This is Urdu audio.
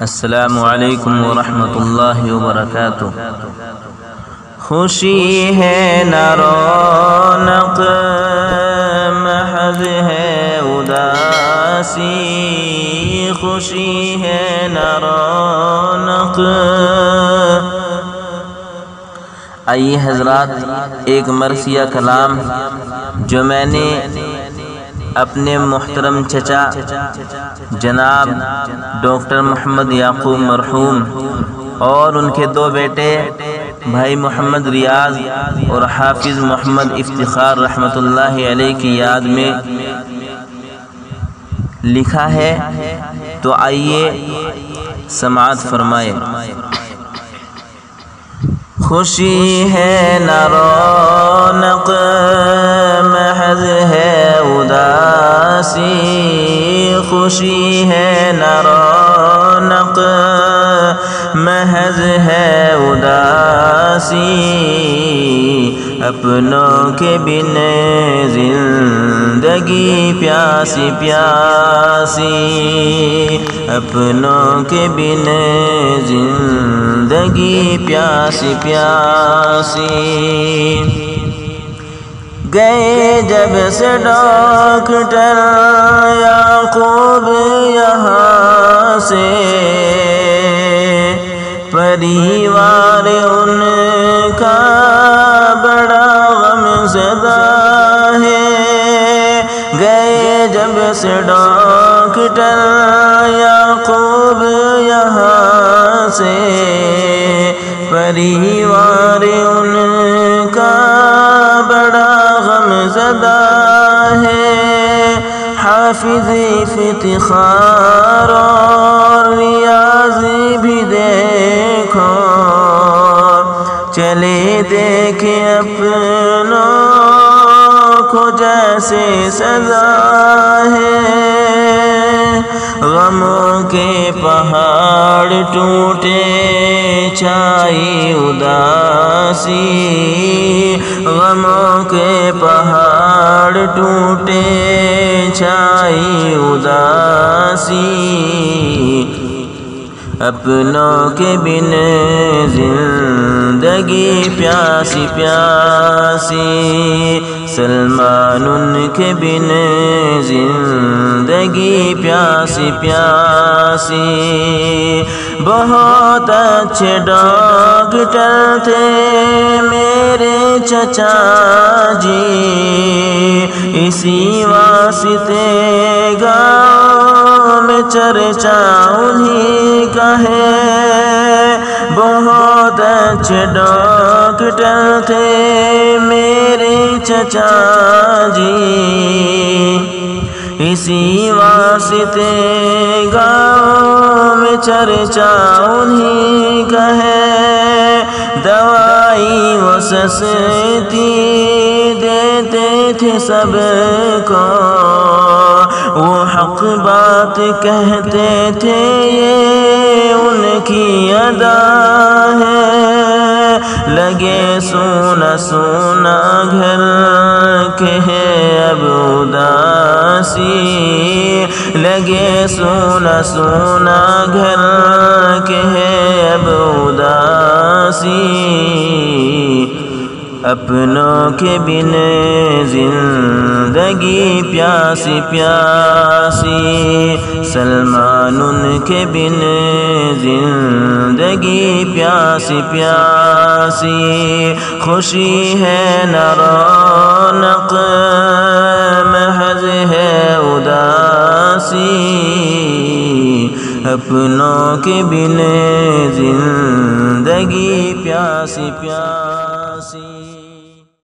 السلام علیکم ورحمۃ اللہ وبرکاتہ۔ خوشی ہے نہ رونق محض ہے اداسی، خوشی ہے نہ رونق۔ آئیے حضرات، ایک مرثیہ کلام جو میں نے اپنے محترم چچا جناب ڈاکٹر محمد یعقوب مرحوم اور ان کے دو بیٹے بھائی محمد ریاض اور حافظ محمد افتخار رحمۃ اللہ علیہ کی یاد میں لکھا ہے، تو آئیے سماعت فرمائے۔ خوشی ہے نہ رونق محض ہے اداسی، خوشی ہے نہ رونق محض ہے اداسی، اپنوں کے بن زندگی پیاسی پیاسی، اپنوں کے بن زندگی پیاسی پیاسی۔ گئے جب سے ڈاکٹر یعقوب یہاں سے، پریوار ان کا بڑا غم زدہ ہے۔ گئے جب سے ڈاکٹر یعقوب یہاں سے، پریوار ان کا بڑا غم زدہ ہے۔ حافظ افتخار اور ریاضی بھی دیکھو، چلے دیکھے اپنوں کو جیسے سزا ہے۔ غموں کے پہاڑ ٹوٹے چھائی اداسی، غموں کے پہاڑ ٹوٹے چھائی اداسی، اپنوں کے بن زندگی پیاسی پیاسی، سلمان ان کے بن زندگی پیاسی پیاسی۔ بہت اچھے ڈاکٹر تھے میرے چچا جی، اسی واسطے گاؤں میں چرچا انہی کا ہے۔ بہت اچھے ڈاکٹر تھے میرے چچا جی، اسی واسطے گاؤں میں چرچا انہی کا ہے۔ دوائی وہ سستی دیتے تھے سب کو، وہ حق بات کہتے تھے یہ ان کی ادا ہے۔ لگے سونا سونا گھر کے ہے اب اداسی، لگے سونا سونا گھر کے ہے اب اداسی، اپنوں کے بن زندگی پیاسی پیاسی، سلمان ان کے بن زندگی پیاسی پیاسی۔ خوشی ہے نہ رونق محض ہے اداسی، اپنوں کے بن زندگی پیاسی پیاسی۔